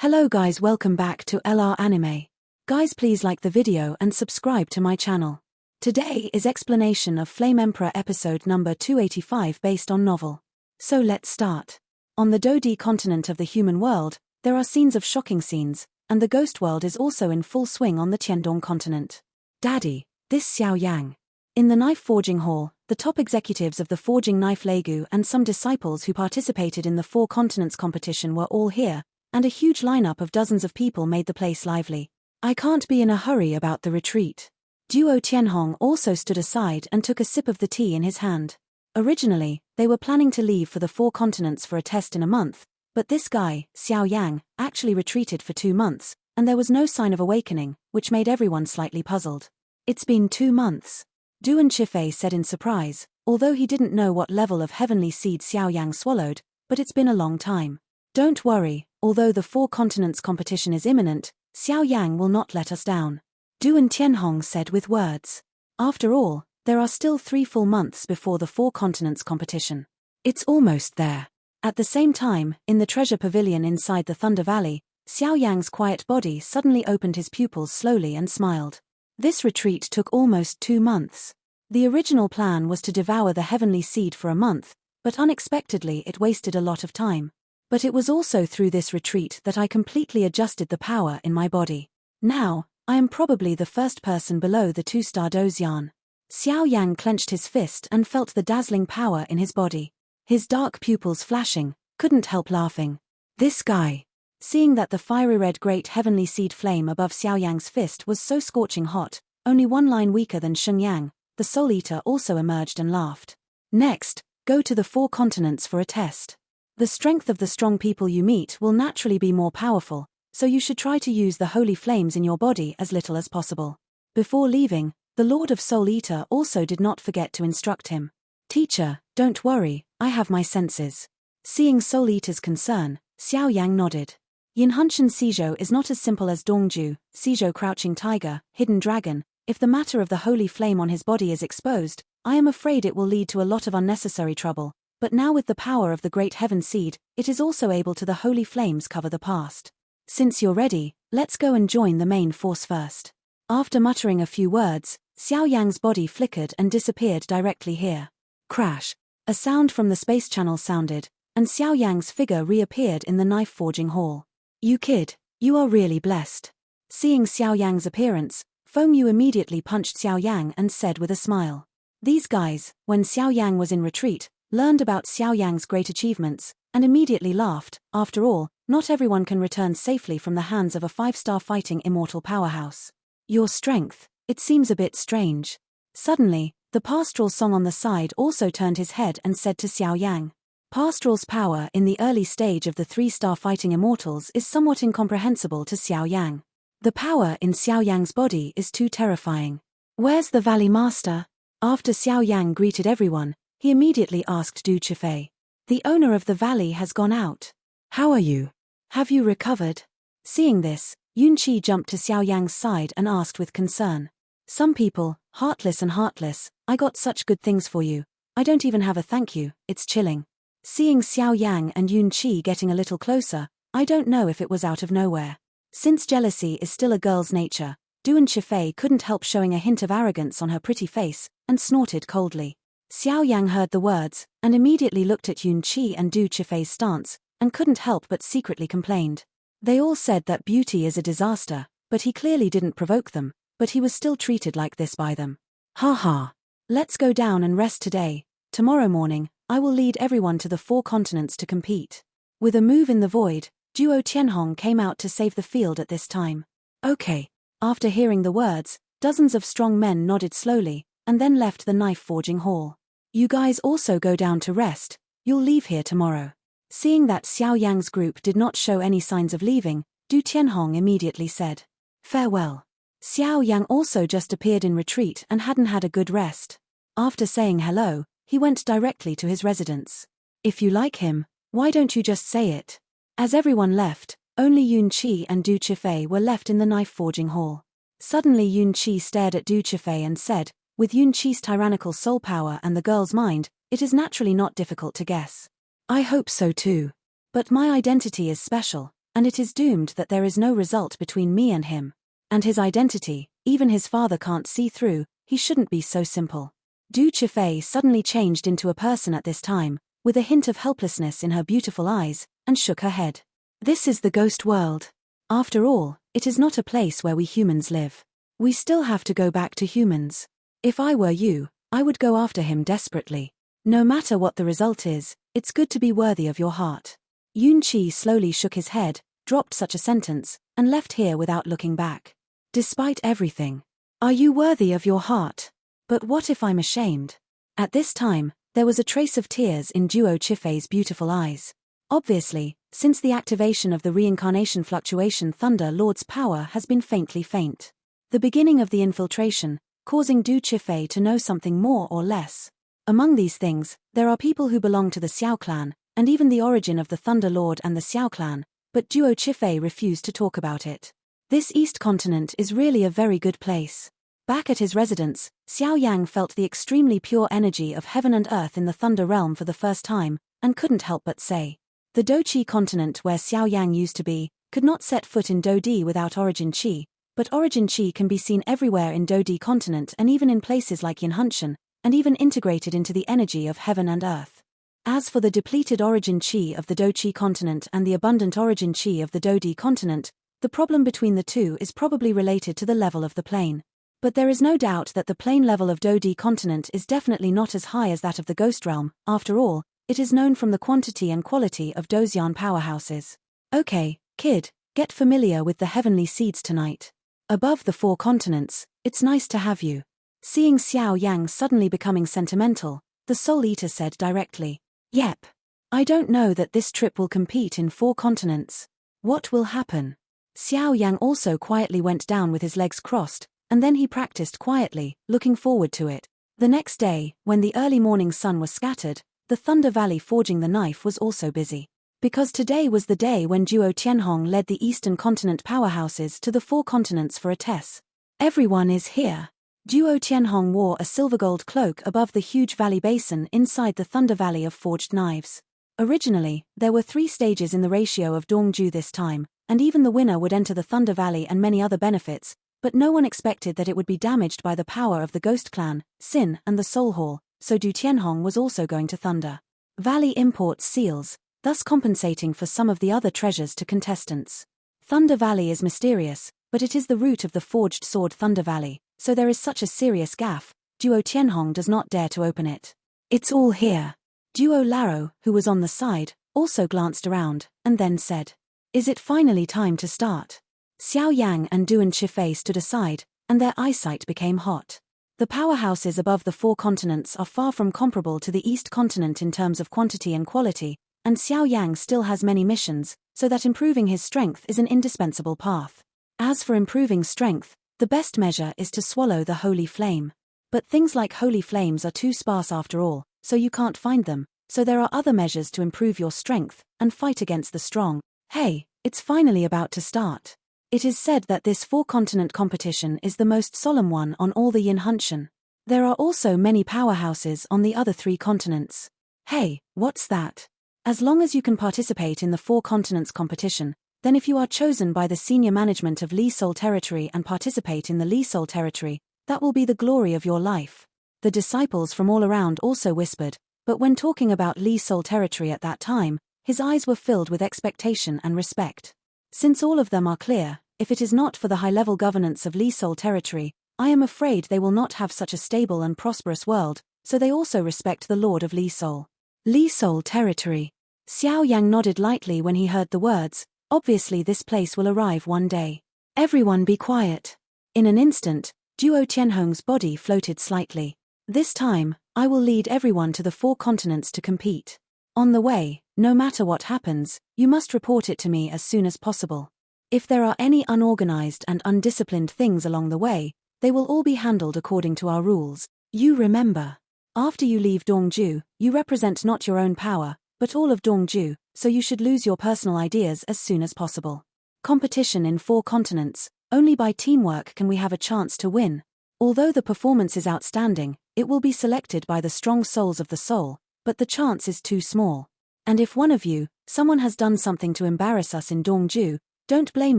Hello guys, welcome back to LR Anime. Guys, please like the video and subscribe to my channel. Today is explanation of Flame Emperor episode number 285 based on novel. So let's start. On the Dodi continent of the human world, there are scenes of shocking scenes, and the ghost world is also in full swing on the Tiandong continent. Daddy, this Xiao Yang. In the knife forging hall, the top executives of the forging knife Legu and some disciples who participated in the Four Continents competition were all here, and a huge lineup of dozens of people made the place lively. I can't be in a hurry about the retreat. Duo Tianhong also stood aside and took a sip of the tea in his hand. Originally, they were planning to leave for the Four Continents for a test in a month, but this guy, Xiao Yang, actually retreated for 2 months, and there was no sign of awakening, which made everyone slightly puzzled. It's been 2 months. Duan Chifei said in surprise, although he didn't know what level of heavenly seed Xiao Yang swallowed, but it's been a long time. Don't worry, although the Four Continents competition is imminent, Xiao Yang will not let us down. Duan Tianhong said with words. After all, there are still 3 full months before the Four Continents competition. It's almost there. At the same time, in the treasure pavilion inside the Thunder Valley, Xiao Yang's quiet body suddenly opened his pupils slowly and smiled. This retreat took almost 2 months. The original plan was to devour the heavenly seed for a month, but unexpectedly it wasted a lot of time. But it was also through this retreat that I completely adjusted the power in my body. Now, I am probably the first person below the 2-star Dozian. Xiao Yang clenched his fist and felt the dazzling power in his body. His dark pupils flashing, couldn't help laughing. This guy. Seeing that the fiery red great heavenly seed flame above Xiao Yang's fist was so scorching hot, only 1 line weaker than Sheng Yang, the Soul Eater also emerged and laughed. Next, go to the Four Continents for a test. The strength of the strong people you meet will naturally be more powerful, so you should try to use the holy flames in your body as little as possible. Before leaving, the Lord of Soul Eater also did not forget to instruct him. Teacher, don't worry, I have my senses. Seeing Soul Eater's concern, Xiao Yang nodded. Yinhunshan Sizhou is not as simple as Dongju, Sizhou Crouching Tiger, Hidden Dragon. If the matter of the holy flame on his body is exposed, I am afraid it will lead to a lot of unnecessary trouble. But now with the power of the great heaven seed, it is also able to the holy flames cover the past. Since you're ready, let's go and join the main force first. After muttering a few words, Xiao Yang's body flickered and disappeared directly here. Crash. A sound from the space channel sounded, and Xiao Yang's figure reappeared in the knife forging hall. You kid, you are really blessed. Seeing Xiao Yang's appearance, Feng Yu immediately punched Xiao Yang and said with a smile. These guys, when Xiao Yang was in retreat, learned about Xiao Yang's great achievements, and immediately laughed. After all, not everyone can return safely from the hands of a 5-star fighting immortal powerhouse. Your strength, it seems a bit strange. Suddenly, the pastoral song on the side also turned his head and said to Xiao Yang. Pastoral's power in the early stage of the 3-star fighting immortals is somewhat incomprehensible to Xiao Yang. The power in Xiao Yang's body is too terrifying. Where's the Valley Master? After Xiao Yang greeted everyone, he immediately asked Du Chifei. The owner of the valley has gone out. How are you? Have you recovered? Seeing this, Yunqi jumped to Xiao Yang's side and asked with concern. Some people, heartless and heartless, I got such good things for you. I don't even have a thank you, it's chilling. Seeing Xiao Yang and Yunqi getting a little closer, I don't know if it was out of nowhere. Since jealousy is still a girl's nature, Duan Chifei couldn't help showing a hint of arrogance on her pretty face, and snorted coldly. Xiao Yang heard the words, and immediately looked at Yunqi and Du Chifei's stance, and couldn't help but secretly complained. They all said that beauty is a disaster, but he clearly didn't provoke them, but he was still treated like this by them. Ha ha. Let's go down and rest today. Tomorrow morning, I will lead everyone to the Four Continents to compete. With a move in the void, Duo Tianhong came out to save the field at this time. Okay. After hearing the words, dozens of strong men nodded slowly, and then left the knife forging hall. You guys also go down to rest, you'll leave here tomorrow. Seeing that Xiao Yang's group did not show any signs of leaving, Du Tianhong immediately said, farewell. Xiao Yang also just appeared in retreat and hadn't had a good rest. After saying hello, he went directly to his residence. If you like him, why don't you just say it? As everyone left, only Yunqi and Du Chifei were left in the knife forging hall. Suddenly Yunqi stared at Du Chifei and said, with Yunqi's tyrannical soul power and the girl's mind, it is naturally not difficult to guess. I hope so too. But my identity is special, and it is doomed that there is no result between me and him. And his identity, even his father can't see through, he shouldn't be so simple. Du Chifei suddenly changed into a person at this time, with a hint of helplessness in her beautiful eyes, and shook her head. This is the ghost world. After all, it is not a place where we humans live. We still have to go back to humans. If I were you, I would go after him desperately. No matter what the result is, it's good to be worthy of your heart. Yun Qi slowly shook his head, dropped such a sentence, and left here without looking back. Despite everything. Are you worthy of your heart? But what if I'm ashamed? At this time, there was a trace of tears in Duo Chifei's beautiful eyes. Obviously, since the activation of the reincarnation fluctuation, Thunder Lord's power has been faintly faint. The beginning of the infiltration, causing Du Chifei to know something more or less. Among these things, there are people who belong to the Xiao clan, and even the origin of the Thunder Lord and the Xiao clan, but Duo Chifei refused to talk about it. This East continent is really a very good place. Back at his residence, Xiao Yang felt the extremely pure energy of heaven and earth in the Thunder realm for the first time, and couldn't help but say. The Doqi continent where Xiao Yang used to be, could not set foot in Dodi without origin Qi, but origin Qi can be seen everywhere in Dodi continent and even in places like Yinhunshan, and even integrated into the energy of heaven and earth. As for the depleted origin Qi of the Doqi continent and the abundant origin Qi of the Dodi continent, the problem between the two is probably related to the level of the plane. But there is no doubt that the plane level of Dodi continent is definitely not as high as that of the ghost realm. After all, it is known from the quantity and quality of Dozian powerhouses. Okay, kid, get familiar with the heavenly seeds tonight. Above the 4 continents, it's nice to have you. Seeing Xiao Yang suddenly becoming sentimental, the Soul Eater said directly. Yep. I don't know that this trip will compete in 4 continents. What will happen? Xiao Yang also quietly went down with his legs crossed, and then he practiced quietly, looking forward to it. The next day, when the early morning sun was scattered, the Thunder Valley forging the knife was also busy. Because today was the day when Duo Tianhong led the Eastern continent powerhouses to the 4 continents for a test. Everyone is here. Duo Tianhong wore a silver-gold cloak above the huge valley basin inside the Thunder Valley of forged knives. Originally, there were 3 stages in the ratio of Dongju this time, and even the winner would enter the Thunder Valley and many other benefits, but no one expected that it would be damaged by the power of the Ghost Clan, Sin, and the Soul Hall, so Du Tianhong was also going to Thunder Valley import seals, thus compensating for some of the other treasures to contestants. Thunder Valley is mysterious, but it is the root of the forged sword Thunder Valley, so there is such a serious gaffe, Duo Tianhong does not dare to open it. It's all here. Duo Laro, who was on the side, also glanced around, and then said. Is it finally time to start? Xiao Yang and Duan Chifei stood aside, and their eyesight became hot. The powerhouses above the 4 continents are far from comparable to the East continent in terms of quantity and quality, and Xiao Yang still has many missions, so that improving his strength is an indispensable path. As for improving strength, the best measure is to swallow the holy flame. But things like holy flames are too sparse after all, so you can't find them, so there are other measures to improve your strength, and fight against the strong. Hey, it's finally about to start. It is said that this 4-continent competition is the most solemn one on all the Yinhunshan. There are also many powerhouses on the other 3 continents. Hey, what's that? As long as you can participate in the 4 continents competition, then if you are chosen by the senior management of Li Sol territory and participate in the Li Sol territory, that will be the glory of your life. The disciples from all around also whispered, but when talking about Li Sol territory at that time, his eyes were filled with expectation and respect. Since all of them are clear, if it is not for the high-level governance of Li Sol territory, I am afraid they will not have such a stable and prosperous world, so they also respect the Lord of Li Sol. Li Sol territory. Xiao Yang nodded lightly when he heard the words. Obviously this place will arrive one day. Everyone be quiet. In an instant, Duo Tianhong's body floated slightly. This time, I will lead everyone to the 4 continents to compete. On the way, no matter what happens, you must report it to me as soon as possible. If there are any unorganized and undisciplined things along the way, they will all be handled according to our rules. You remember. After you leave Dongju, you represent not your own power, but all of Dongju, so you should lose your personal ideas as soon as possible. Competition in 4 continents, only by teamwork can we have a chance to win. Although the performance is outstanding, it will be selected by the strong souls of the soul, but the chance is too small. And if one of you, someone has done something to embarrass us in Dongju, don't blame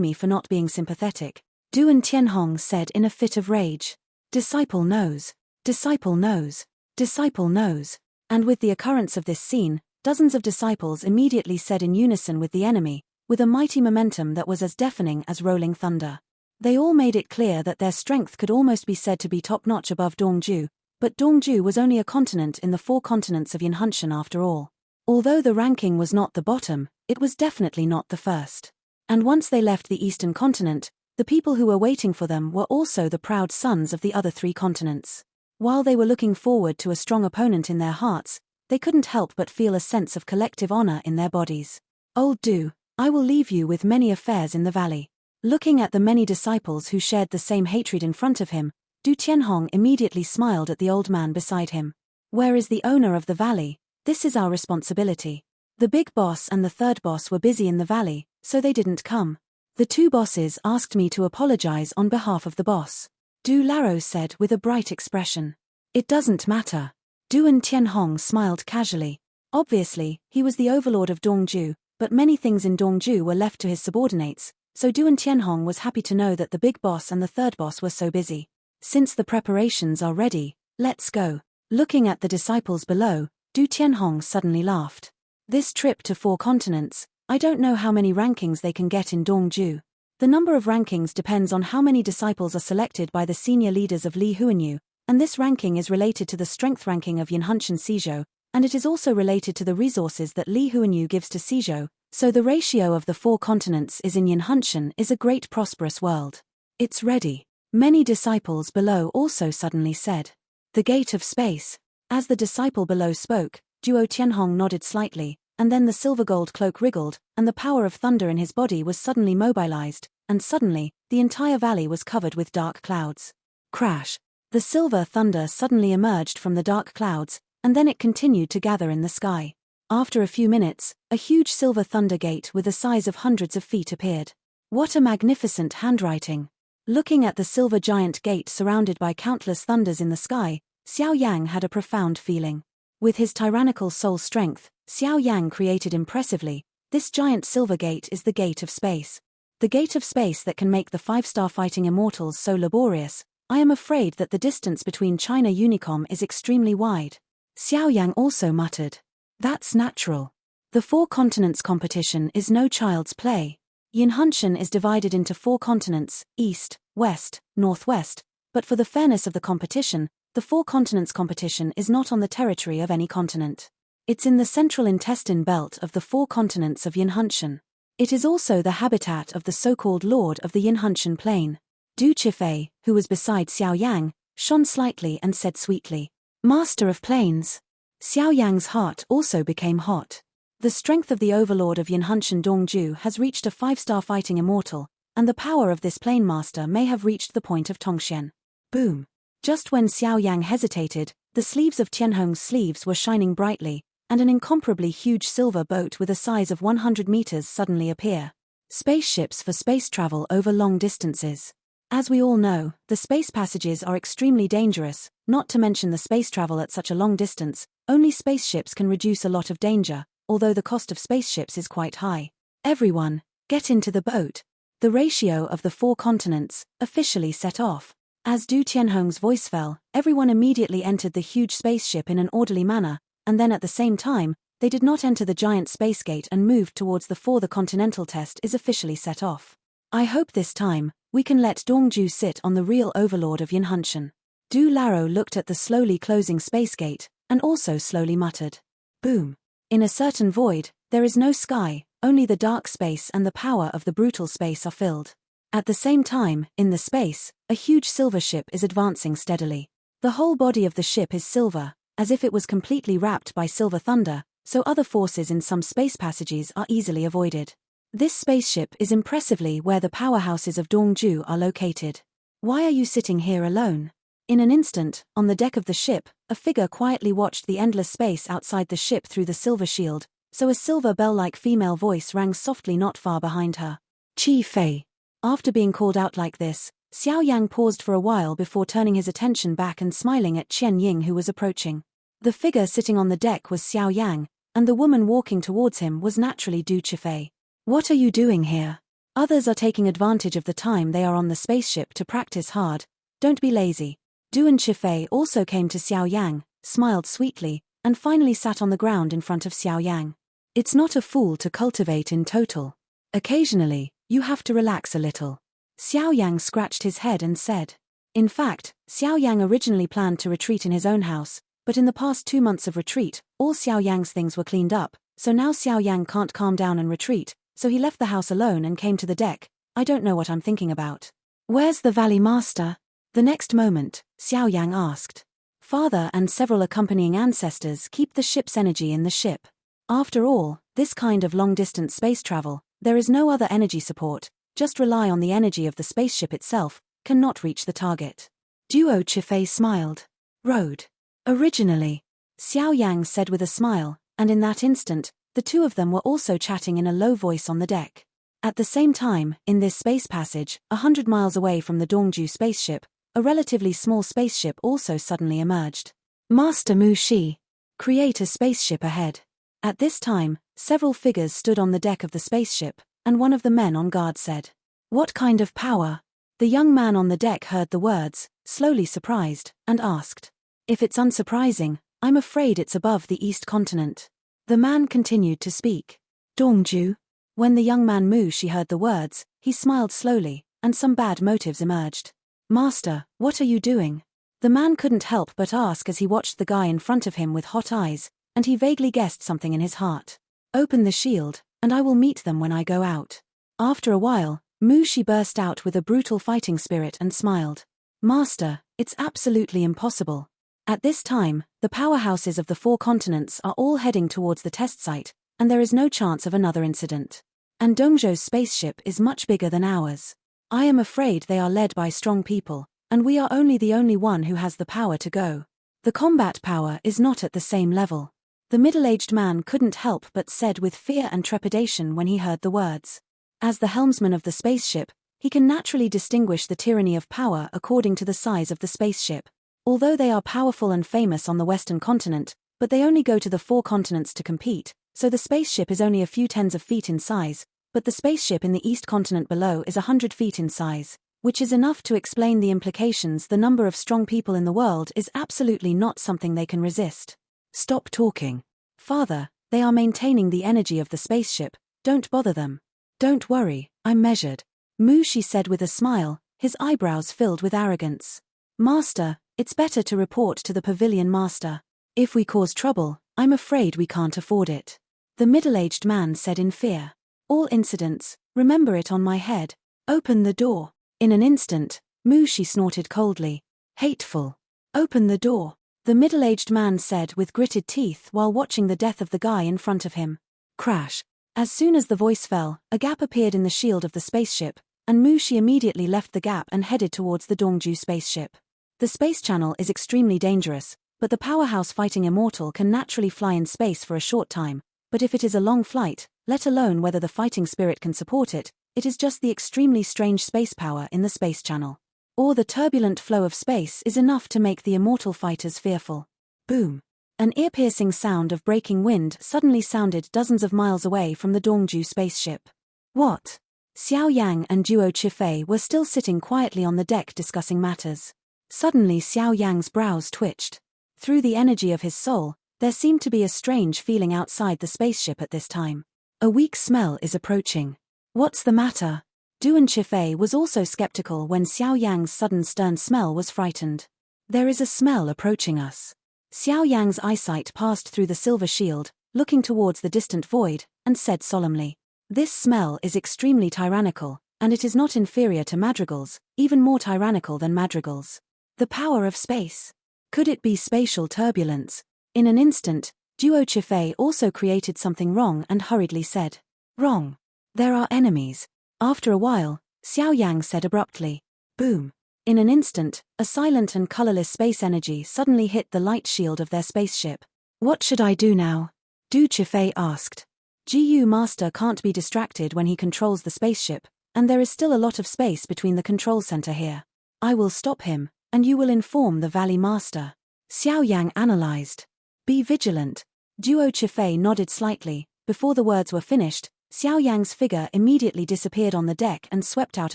me for not being sympathetic, Duan Tianhong said in a fit of rage. Disciple knows. Disciple knows. Disciple knows. And with the occurrence of this scene, dozens of disciples immediately said in unison with the enemy, with a mighty momentum that was as deafening as rolling thunder. They all made it clear that their strength could almost be said to be top-notch above Dongju, but Dongju was only a continent in the 4 continents of Yanhanshan after all. Although the ranking was not the bottom, it was definitely not the first. And once they left the eastern continent, the people who were waiting for them were also the proud sons of the other 3 continents. While they were looking forward to a strong opponent in their hearts, they couldn't help but feel a sense of collective honor in their bodies. Old Du, I will leave you with many affairs in the valley. Looking at the many disciples who shared the same hatred in front of him, Du Tianhong immediately smiled at the old man beside him. Where is the owner of the valley? This is our responsibility. The big boss and the third boss were busy in the valley, so they didn't come. The 2 bosses asked me to apologize on behalf of the boss. Du Laro said with a bright expression. It doesn't matter. Duan Tianhong smiled casually. Obviously, he was the overlord of Dongju, but many things in Dongju were left to his subordinates, so Duan Tianhong was happy to know that the big boss and the third boss were so busy. Since the preparations are ready, let's go. Looking at the disciples below, Du Tianhong suddenly laughed. This trip to 4 continents, I don't know how many rankings they can get in Dongju. The number of rankings depends on how many disciples are selected by the senior leaders of Li Huanyu, and this ranking is related to the strength ranking of Yanhanshan Sizhou, and it is also related to the resources that Li Huanyu gives to Sizhou, so the ratio of the 4 continents is in Yanhanshan is a great prosperous world. It's ready. Many disciples below also suddenly said. The gate of space. As the disciple below spoke, Duo Tianhong nodded slightly, and then the silver-gold cloak wriggled, and the power of thunder in his body was suddenly mobilized, and suddenly, the entire valley was covered with dark clouds. Crash! The silver thunder suddenly emerged from the dark clouds, and then it continued to gather in the sky. After a few minutes, a huge silver thunder gate with the size of hundreds of feet appeared. What a magnificent handwriting! Looking at the silver giant gate surrounded by countless thunders in the sky, Xiao Yang had a profound feeling. With his tyrannical soul strength, Xiao Yang created impressively, this giant silver gate is the gate of space. The gate of space that can make the 5-star fighting immortals so laborious. I am afraid that the distance between China Unicom is extremely wide. Xiao Yang also muttered. That's natural. The 4 continents competition is no child's play. Yanhanshan is divided into 4 continents, east, west, northwest, but for the fairness of the competition, the 4 continents competition is not on the territory of any continent. It's in the central intestine belt of the 4 continents of Yanhanshan. It is also the habitat of the so-called Lord of the Yanhanshan Plain. Du Qifei, who was beside Xiao Yang, shone slightly and said sweetly, Master of Plains. Xiao Yang's heart also became hot. The strength of the overlord of Yanhanshan Dongju has reached a 5-star fighting immortal, and the power of this plain master may have reached the point of Tongxian. Boom! Just when Xiao Yang hesitated, the sleeves of Tianhong's sleeves were shining brightly, and an incomparably huge silver boat with a size of 100 meters suddenly appear. Spaceships for space travel over long distances. As we all know, the space passages are extremely dangerous, not to mention the space travel at such a long distance. Only spaceships can reduce a lot of danger, although the cost of spaceships is quite high. Everyone, get into the boat. The ratio of the 4 continents, officially set off. As Du Tianhong's voice fell, everyone immediately entered the huge spaceship in an orderly manner, and then at the same time, they did not enter the giant space gate and moved towards the 4. The continental test is officially set off. I hope this time, we can let Dongju sit on the real overlord of Yanhanshan. Du Laro looked at the slowly closing space gate, and also slowly muttered. Boom. In a certain void, there is no sky, only the dark space and the power of the brutal space are filled. At the same time, in the space, a huge silver ship is advancing steadily. The whole body of the ship is silver, as if it was completely wrapped by silver thunder, so other forces in some space passages are easily avoided. This spaceship is impressively where the powerhouses of Dongju are located. Why are you sitting here alone? In an instant, on the deck of the ship, a figure quietly watched the endless space outside the ship through the silver shield, so a silver bell-like female voice rang softly not far behind her. Qi Fei. After being called out like this, Xiao Yang paused for a while before turning his attention back and smiling at Chen Ying who was approaching. The figure sitting on the deck was Xiao Yang, and the woman walking towards him was naturally Du Chifei. What are you doing here? Others are taking advantage of the time they are on the spaceship to practice hard. Don't be lazy. Du and Chifei also came to Xiao Yang, smiled sweetly, and finally sat on the ground in front of Xiao Yang. It's not a fool to cultivate in total. Occasionally, you have to relax a little. Xiao Yang scratched his head and said. In fact, Xiao Yang originally planned to retreat in his own house, but in the past 2 months of retreat, all Xiao Yang's things were cleaned up, so now Xiao Yang can't calm down and retreat, so he left the house alone and came to the deck. I don't know what I'm thinking about. Where's the Valley Master? The next moment, Xiao Yang asked. Father and several accompanying ancestors keep the ship's energy in the ship. After all, this kind of long-distance space travel, there is no other energy support, just rely on the energy of the spaceship itself, cannot reach the target. Duo Chifei smiled. Road. Originally, Xiao Yang said with a smile, and in that instant, the two of them were also chatting in a low voice on the deck. At the same time, in this space passage, 100 miles away from the Dongju spaceship, a relatively small spaceship also suddenly emerged. Master Mu Shi. Create a spaceship ahead. At this time, several figures stood on the deck of the spaceship, and one of the men on guard said, What kind of power? The young man on the deck heard the words, slowly surprised, and asked. If it's unsurprising, I'm afraid it's above the East Continent. The man continued to speak. Dongju. When the young man Mu Shi heard the words, he smiled slowly, and some bad motives emerged. Master, what are you doing? The man couldn't help but ask as he watched the guy in front of him with hot eyes, and he vaguely guessed something in his heart. Open the shield, and I will meet them when I go out. After a while, Mu Shi burst out with a brutal fighting spirit and smiled. Master, it's absolutely impossible. At this time, the powerhouses of the 4 continents are all heading towards the test site, and there is no chance of another incident. And Dongzhou's spaceship is much bigger than ours. I am afraid they are led by strong people, and we are only the only one who has the power to go. The combat power is not at the same level. The middle-aged man couldn't help but said with fear and trepidation when he heard the words. As the helmsman of the spaceship, he can naturally distinguish the tyranny of power according to the size of the spaceship. Although they are powerful and famous on the Western continent, but they only go to the 4 continents to compete, so the spaceship is only a few tens of feet in size, but the spaceship in the East continent below is 100 feet in size, which is enough to explain the implications. The number of strong people in the world is absolutely not something they can resist. Stop talking. Father, they are maintaining the energy of the spaceship, don't bother them. Don't worry, I'm measured. Mu Shi said with a smile, his eyebrows filled with arrogance. Master, it's better to report to the pavilion master. If we cause trouble, I'm afraid we can't afford it. The middle-aged man said in fear. All incidents, remember it on my head. Open the door. In an instant, Mu Shi snorted coldly. Hateful. Open the door. The middle-aged man said with gritted teeth while watching the death of the guy in front of him. Crash. As soon as the voice fell, a gap appeared in the shield of the spaceship, and Mu Shi immediately left the gap and headed towards the Dongju spaceship. The space channel is extremely dangerous, but the powerhouse fighting immortal can naturally fly in space for a short time, but if it is a long flight, let alone whether the fighting spirit can support it, it is just the extremely strange space power in the space channel. Or the turbulent flow of space is enough to make the immortal fighters fearful. Boom. An ear-piercing sound of breaking wind suddenly sounded dozens of miles away from the Dongju spaceship. What? Xiao Yang and Duo Chifei were still sitting quietly on the deck discussing matters. Suddenly Xiao Yang's brows twitched. Through the energy of his soul, there seemed to be a strange feeling outside the spaceship at this time. A weak smell is approaching. What's the matter? Duan Chifei was also skeptical when Xiao Yang's sudden stern smell was frightened. There is a smell approaching us. Xiao Yang's eyesight passed through the silver shield, looking towards the distant void, and said solemnly. This smell is extremely tyrannical, and it is not inferior to madrigals, even more tyrannical than madrigals. The power of space. Could it be spatial turbulence? In an instant, Duo Chifei also created something wrong and hurriedly said. Wrong. There are enemies. After a while, Xiao Yang said abruptly. Boom. In an instant, a silent and colorless space energy suddenly hit the light shield of their spaceship. What should I do now? Du Chifei asked. GU Master can't be distracted when he controls the spaceship, and there is still a lot of space between the control center here. I will stop him, and you will inform the Valley Master. Xiao Yang analyzed. Be vigilant. Duo Chifei nodded slightly. Before the words were finished, Xiao Yang's figure immediately disappeared on the deck and swept out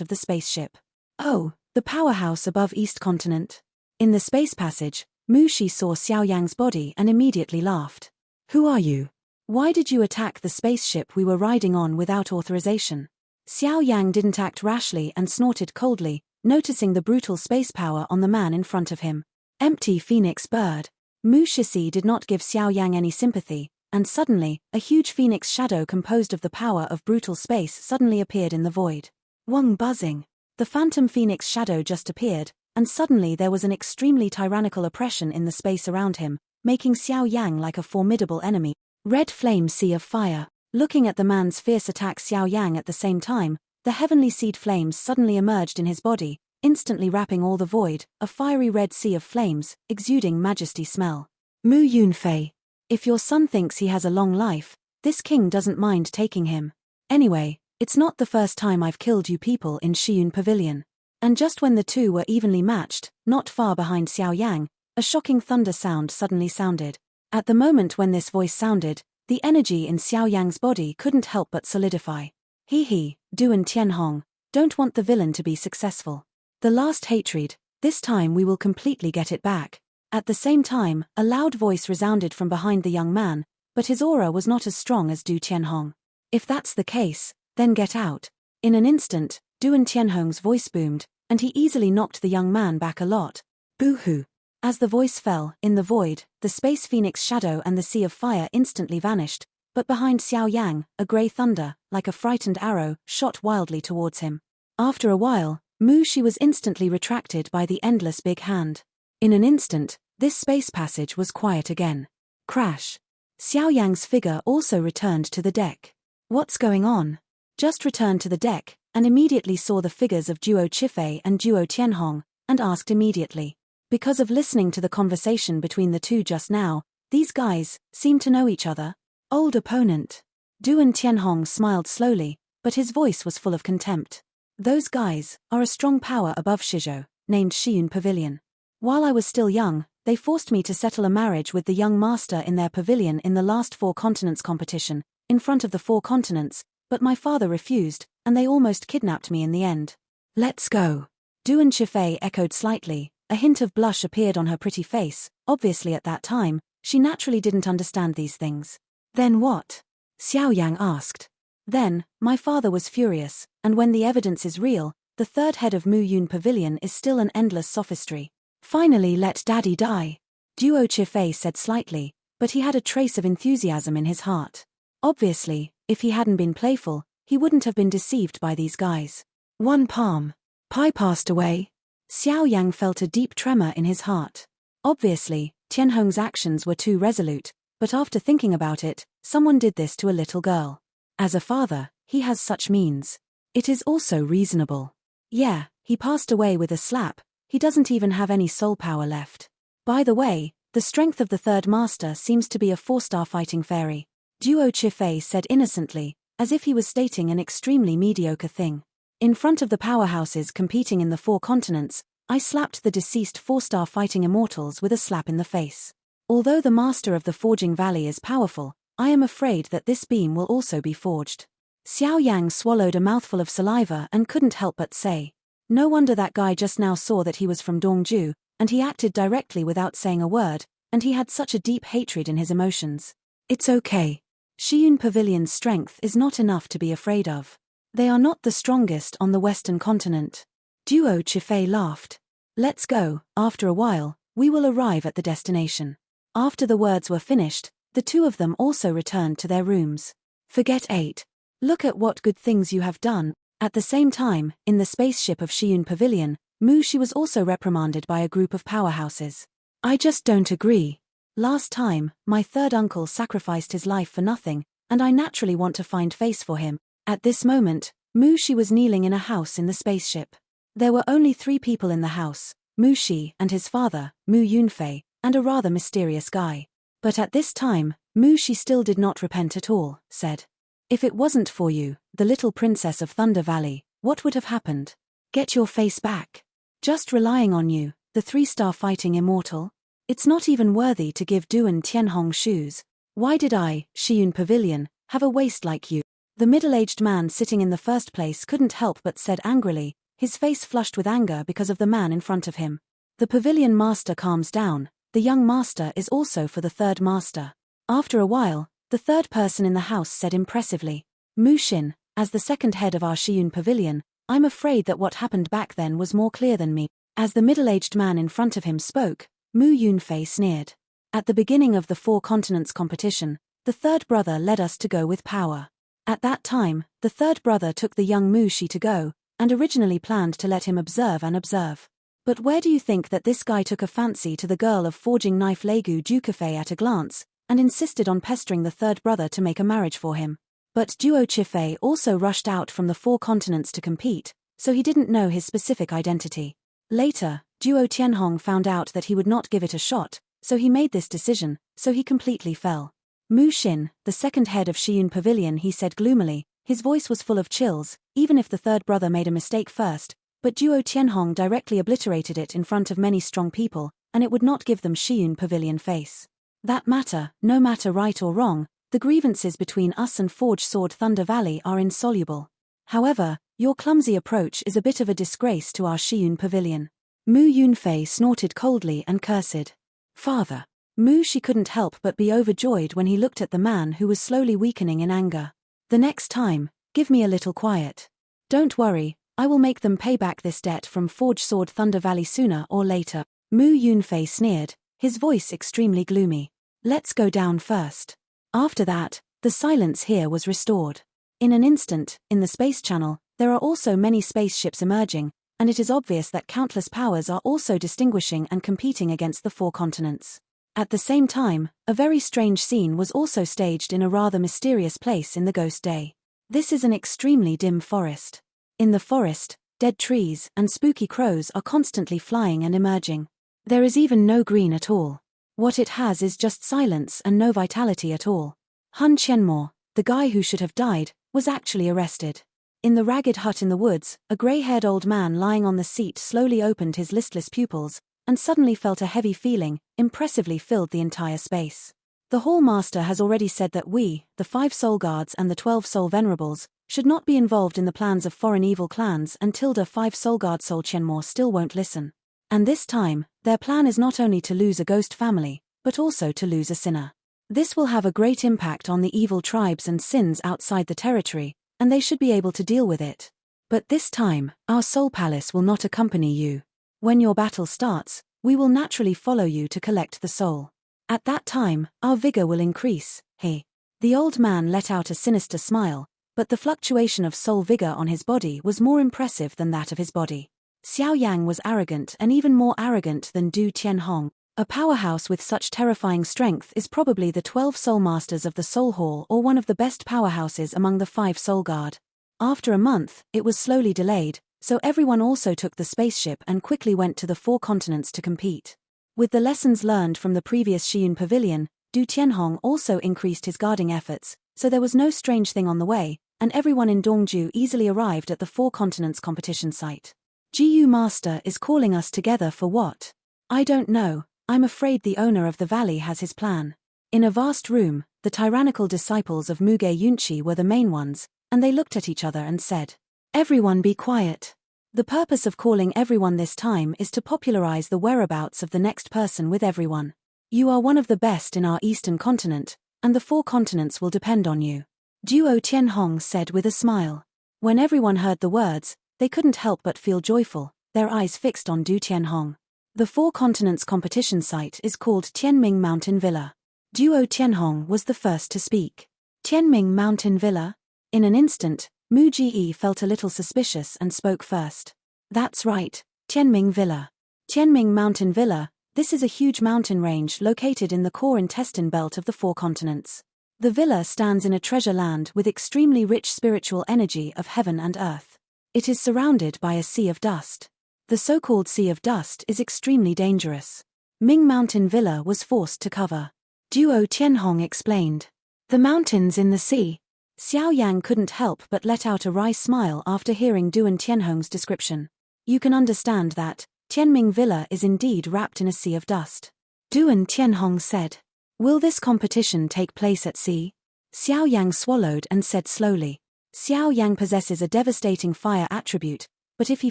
of the spaceship. Oh, the powerhouse above East Continent. In the space passage, Mu Shi saw Xiao Yang's body and immediately laughed. Who are you? Why did you attack the spaceship we were riding on without authorization? Xiao Yang didn't act rashly and snorted coldly, noticing the brutal space power on the man in front of him. Empty phoenix bird. Mu Shi did not give Xiao Yang any sympathy, and suddenly, a huge phoenix shadow composed of the power of brutal space suddenly appeared in the void. Wong buzzing. The phantom phoenix shadow just appeared, and suddenly there was an extremely tyrannical oppression in the space around him, making Xiao Yang like a formidable enemy. Red flame sea of fire. Looking at the man's fierce attack Xiao Yang at the same time, the heavenly seed flames suddenly emerged in his body, instantly wrapping all the void, a fiery red sea of flames, exuding majesty smell. Mu Yunfei. If your son thinks he has a long life, this king doesn't mind taking him. Anyway, it's not the first time I've killed you people in Shiyun Pavilion. And just when the two were evenly matched, not far behind Xiao Yang, a shocking thunder sound suddenly sounded. At the moment when this voice sounded, the energy in Xiao Yang's body couldn't help but solidify. He, Du and Tianhong, don't want the villain to be successful. The last hatred, this time we will completely get it back. At the same time, a loud voice resounded from behind the young man, but his aura was not as strong as Du Tianhong. If that's the case, then get out. In an instant, Du and Tianhong's voice boomed, and he easily knocked the young man back a lot. Boo-hoo. As the voice fell, in the void, the space phoenix shadow and the sea of fire instantly vanished, but behind Xiao Yang, a grey thunder, like a frightened arrow, shot wildly towards him. After a while, Mu Shi was instantly retracted by the endless big hand. In an instant, this space passage was quiet again. Crash. Xiao Yang's figure also returned to the deck. What's going on? Just returned to the deck, and immediately saw the figures of Duo Chifei and Duo Tianhong, and asked immediately. Because of listening to the conversation between the two just now, these guys seem to know each other. Old opponent. Du and Tianhong smiled slowly, but his voice was full of contempt. Those guys are a strong power above Shizhou, named Shiyun Pavilion. While I was still young, they forced me to settle a marriage with the young master in their pavilion in the last 4 continents competition, in front of the 4 continents, but my father refused, and they almost kidnapped me in the end. Let's go. Du and Chifei echoed slightly. A hint of blush appeared on her pretty face. Obviously at that time, she naturally didn't understand these things. Then what? Xiao Yang asked. Then, my father was furious, and when the evidence is real, the third head of Mu Yun Pavilion is still an endless sophistry. Finally let daddy die. Duo Chifei said slightly, but he had a trace of enthusiasm in his heart. Obviously, if he hadn't been playful, he wouldn't have been deceived by these guys. One palm. Pai passed away. Xiao Yang felt a deep tremor in his heart. Obviously, Tianhong's actions were too resolute, but after thinking about it, someone did this to a little girl. As a father, he has such means. It is also reasonable. Yeah, he passed away with a slap, he doesn't even have any soul power left. By the way, the strength of the third master seems to be a 4-star fighting fairy. Duo Chifei said innocently, as if he was stating an extremely mediocre thing. In front of the powerhouses competing in the 4 continents, I slapped the deceased 4-star fighting immortals with a slap in the face. Although the master of the Forging Valley is powerful, I am afraid that this beam will also be forged. Xiao Yang swallowed a mouthful of saliva and couldn't help but say. No wonder that guy just now saw that he was from Dongju, and he acted directly without saying a word, and he had such a deep hatred in his emotions. It's okay. Shiyun Pavilion's strength is not enough to be afraid of. They are not the strongest on the Western continent. Duo Chifei laughed. Let's go. After a while, we will arrive at the destination. After the words were finished, the two of them also returned to their rooms. Forget 8. Look at what good things you have done. At the same time, in the spaceship of Shiyun Pavilion, Mu Shi was also reprimanded by a group of powerhouses. I just don't agree. Last time, my third uncle sacrificed his life for nothing, and I naturally want to find face for him. At this moment, Mu Shi was kneeling in a house in the spaceship. There were only 3 people in the house, Mu Shi and his father, Mu Yunfei, and a rather mysterious guy. But at this time, Mu Shi still did not repent at all, said. If it wasn't for you, the little princess of Thunder Valley, what would have happened? Get your face back. Just relying on you, the 3-star fighting immortal? It's not even worthy to give Du and Tianhong shoes. Why did I, Xiyun Pavilion, have a waist like you? The middle-aged man sitting in the first place couldn't help but said angrily, his face flushed with anger because of the man in front of him. The pavilion master calms down. The young master is also for the third master. After a while, the third person in the house said impressively, Mu Xin, as the second head of our Xiyun Pavilion, I'm afraid that what happened back then was more clear than me. As the middle-aged man in front of him spoke, Mu Yunfei sneered. At the beginning of the Four Continents competition, the third brother led us to go with power. At that time, the third brother took the young Mu Shi to go, and originally planned to let him observe. But where do you think that this guy took a fancy to the girl of forging knife Legu Jukafei at a glance, and insisted on pestering the third brother to make a marriage for him? But Duo Chifei also rushed out from the Four Continents to compete, so he didn't know his specific identity. Later, Duo Tianhong found out that he would not give it a shot, so he made this decision, so he completely fell. Mu Xin, the second head of Xiyun Pavilion, he said gloomily, his voice was full of chills, even if the third brother made a mistake first, but Duo Tianhong directly obliterated it in front of many strong people, and it would not give them Xiyun Pavilion face. That matter, no matter right or wrong, the grievances between us and Forge Sword Thunder Valley are insoluble. However, your clumsy approach is a bit of a disgrace to our Xiyun Pavilion. Mu Yunfei snorted coldly and cursed. Father. Mu Shi couldn't help but be overjoyed when he looked at the man who was slowly weakening in anger. The next time, give me a little quiet. Don't worry, I will make them pay back this debt from Forge Sword Thunder Valley sooner or later. Mu Yunfei sneered, his voice extremely gloomy. Let's go down first. After that, the silence here was restored. In an instant, in the space channel, there are also many spaceships emerging, and it is obvious that countless powers are also distinguishing and competing against the four continents. At the same time, a very strange scene was also staged in a rather mysterious place in the Ghost Day. This is an extremely dim forest. In the forest, dead trees and spooky crows are constantly flying and emerging. There is even no green at all. What it has is just silence and no vitality at all. Hun Qianmo, the guy who should have died, was actually arrested. In the ragged hut in the woods, a grey-haired old man lying on the seat slowly opened his listless pupils, and suddenly felt a heavy feeling, impressively filled the entire space. The Hall Master has already said that we, the 5 Soul Guards and the 12 Soul Venerables, should not be involved in the plans of foreign evil clans until the 5 Soul Guard Soul Qianmo still won't listen. And this time, their plan is not only to lose a ghost family, but also to lose a sinner. This will have a great impact on the evil tribes and sins outside the territory, and they should be able to deal with it. But this time, our Soul Palace will not accompany you. When your battle starts, we will naturally follow you to collect the soul. At that time, our vigor will increase, hey. The old man let out a sinister smile, but the fluctuation of soul vigor on his body was more impressive than that of his body. Xiao Yang was arrogant and even more arrogant than Du Tianhong. A powerhouse with such terrifying strength is probably the 12 Soul Masters of the Soul Hall or one of the best powerhouses among the 5 Soul Guard. After a month, it was slowly delayed, so everyone also took the spaceship and quickly went to the 4 continents to compete. With the lessons learned from the previous Xiyun Pavilion, Du Tianhong also increased his guarding efforts, so there was no strange thing on the way, and everyone in Dongju easily arrived at the 4 continents competition site. Jiyu Master is calling us together for what? I don't know. I'm afraid the owner of the valley has his plan. In a vast room, the tyrannical disciples of Muge Yunchi were the main ones, and they looked at each other and said, "Everyone be quiet." The purpose of calling everyone this time is to popularize the whereabouts of the next person with everyone. You are one of the best in our eastern continent, and the 4 continents will depend on you. Duo Tianhong said with a smile. When everyone heard the words, they couldn't help but feel joyful, their eyes fixed on Du Tianhong. The 4 continents competition site is called Tianming Mountain Villa. Duo Tianhong was the first to speak. Tianming Mountain Villa? In an instant, Mu Ji felt a little suspicious and spoke first. That's right, Tianming Villa. Tianming Mountain Villa, this is a huge mountain range located in the core intestine belt of the 4 continents. The villa stands in a treasure land with extremely rich spiritual energy of heaven and earth. It is surrounded by a sea of dust. The so-called Sea of Dust is extremely dangerous. Ming Mountain Villa was forced to cover. Duo Tianhong explained. The mountains in the sea. Xiao Yang couldn't help but let out a wry smile after hearing Duan Tianhong's description. You can understand that Tianming Villa is indeed wrapped in a sea of dust. Duan Tianhong said. Will this competition take place at sea? Xiao Yang swallowed and said slowly. Xiao Yang possesses a devastating fire attribute, but if he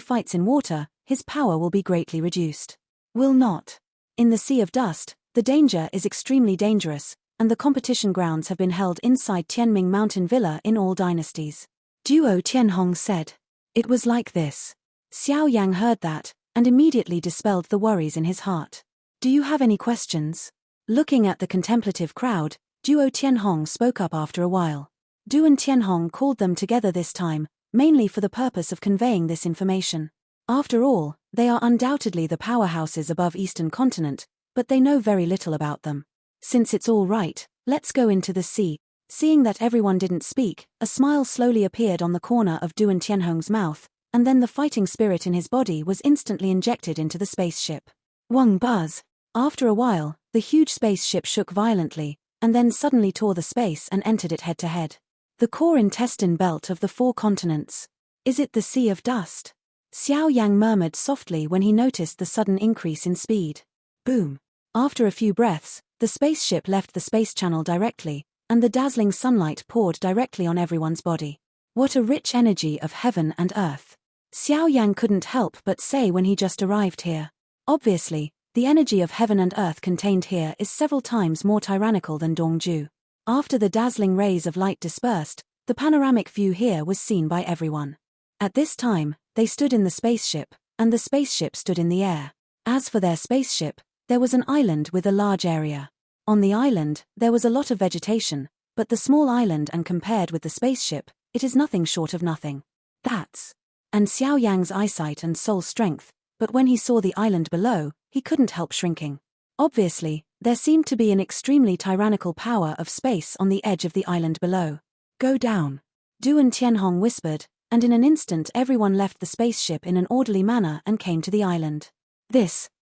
fights in water, his power will be greatly reduced. Will not. In the Sea of Dust, the danger is extremely dangerous, and the competition grounds have been held inside Tianming Mountain Villa in all dynasties. Duo Tianhong said. It was like this. Xiao Yang heard that, and immediately dispelled the worries in his heart. Do you have any questions? Looking at the contemplative crowd, Duo Tianhong spoke up after a while. Duan Tianhong called them together this time, mainly for the purpose of conveying this information. After all, they are undoubtedly the powerhouses above Eastern Continent, but they know very little about them. Since it's all right, let's go into the sea. Seeing that everyone didn't speak, a smile slowly appeared on the corner of Duan Tianhong's mouth, and then the fighting spirit in his body was instantly injected into the spaceship. Wang buzz. After a while, the huge spaceship shook violently, and then suddenly tore the space and entered it head-to-head. The core intestine belt of the 4 continents. Is it the Sea of Dust? Xiao Yang murmured softly when he noticed the sudden increase in speed. Boom. After a few breaths, the spaceship left the space channel directly, and the dazzling sunlight poured directly on everyone's body. What a rich energy of heaven and earth. Xiao Yang couldn't help but say when he just arrived here. Obviously, the energy of heaven and earth contained here is several times more tyrannical than Dongju. After the dazzling rays of light dispersed, the panoramic view here was seen by everyone. At this time, they stood in the spaceship, and the spaceship stood in the air. As for their spaceship, there was an island with a large area. On the island, there was a lot of vegetation, but the small island, and compared with the spaceship, it is nothing short of nothing. That's. And Xiao Yang's eyesight and soul strength, but when he saw the island below, he couldn't help shrinking. Obviously, there seemed to be an extremely tyrannical power of space on the edge of the island below. Go down. Duan Tianhong whispered, and in an instant everyone left the spaceship in an orderly manner and came to the island.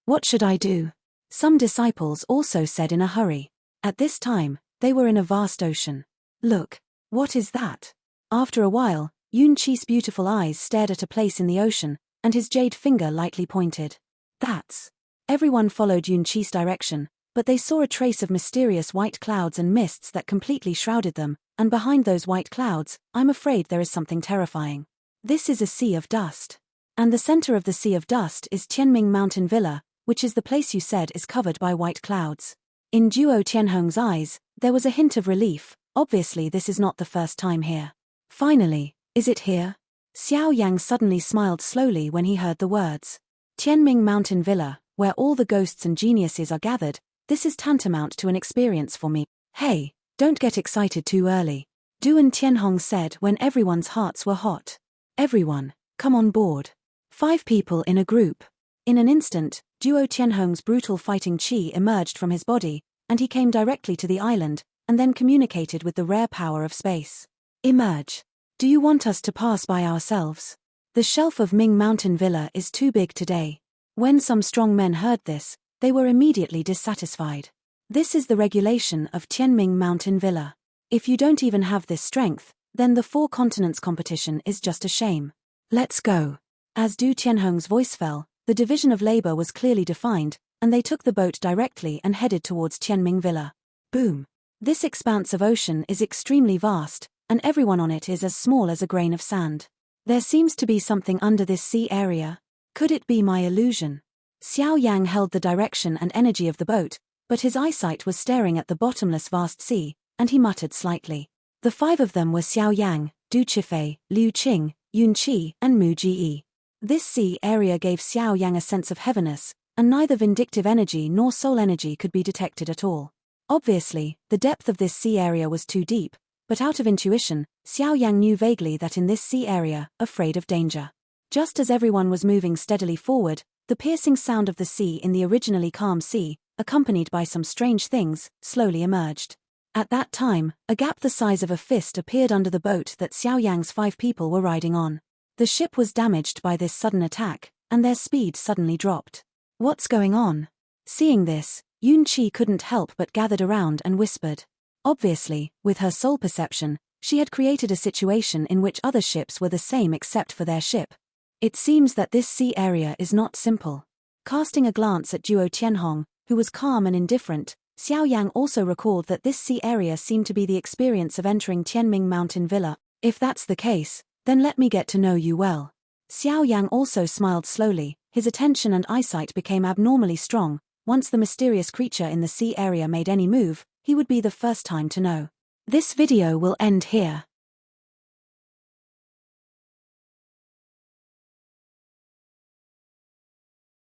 What should I do? Some disciples also said in a hurry. At this time, they were in a vast ocean. Look, what is that? After a while, Yun Qi's beautiful eyes stared at a place in the ocean, and his jade finger lightly pointed. That's. Everyone followed Yun Qi's direction, but they saw a trace of mysterious white clouds and mists that completely shrouded them, and behind those white clouds, I'm afraid there is something terrifying. This is a Sea of Dust. And the center of the Sea of Dust is Tianming Mountain Villa, which is the place you said is covered by white clouds. In Duo Tianhong's eyes, there was a hint of relief. Obviously this is not the first time here. Finally, is it here? Xiao Yang suddenly smiled slowly when he heard the words. Tianming Mountain Villa, where all the ghosts and geniuses are gathered, this is tantamount to an experience for me. Hey, don't get excited too early. Duan Tianhong said when everyone's hearts were hot. Everyone, come on board. 5 people in a group. In an instant, Duo Tianhong's brutal fighting chi emerged from his body, and he came directly to the island, and then communicated with the rare power of space. Emerge. Do you want us to pass by ourselves? The shelf of Ming Mountain Villa is too big today. When some strong men heard this, they were immediately dissatisfied. This is the regulation of Tianming Mountain Villa. If you don't even have this strength, then the 4 continents competition is just a shame. Let's go. As Du Tianhong's voice fell, the division of labor was clearly defined, and they took the boat directly and headed towards Tianming Villa. Boom. This expanse of ocean is extremely vast, and everyone on it is as small as a grain of sand. There seems to be something under this sea area. Could it be my illusion? Xiao Yang held the direction and energy of the boat, but his eyesight was staring at the bottomless vast sea, and he muttered slightly. The 5 of them were Xiao Yang, Du Qifei, Liu Qing, Yun Qi, and Mu Jie. This sea area gave Xiao Yang a sense of heaviness, and neither vindictive energy nor soul energy could be detected at all. Obviously, the depth of this sea area was too deep, but out of intuition, Xiao Yang knew vaguely that in this sea area, afraid of danger. Just as everyone was moving steadily forward, the piercing sound of the sea in the originally calm sea, accompanied by some strange things, slowly emerged. At that time, a gap the size of a fist appeared under the boat that Xiao Yang's 5 people were riding on. The ship was damaged by this sudden attack, and their speed suddenly dropped. What's going on? Seeing this, Yun Qi couldn't help but gathered around and whispered. Obviously, with her soul perception, she had created a situation in which other ships were the same except for their ship. It seems that this sea area is not simple. Casting a glance at Duo Tianhong, who was calm and indifferent, Xiao Yan also recalled that this sea area seemed to be the experience of entering Tianming Mountain Villa. If that's the case, then let me get to know you well. Xiao Yang also smiled slowly. His attention and eyesight became abnormally strong. Once the mysterious creature in the sea area made any move, he would be the first time to know. This video will end here.